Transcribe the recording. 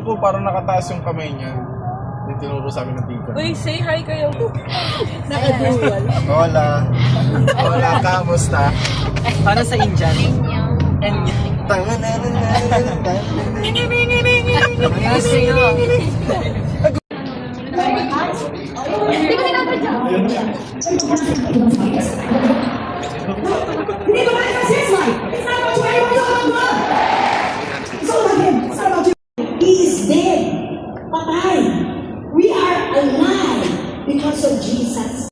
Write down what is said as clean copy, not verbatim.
ko parang nakataas yung kamay niya. Yung tinuro sa amin ng tita. Uy, say hi kayo. Nakadual. Hola. Hola, kamusta? Para sa Indian. Enyo. He is dead. Patay. We are alive because of Jesus.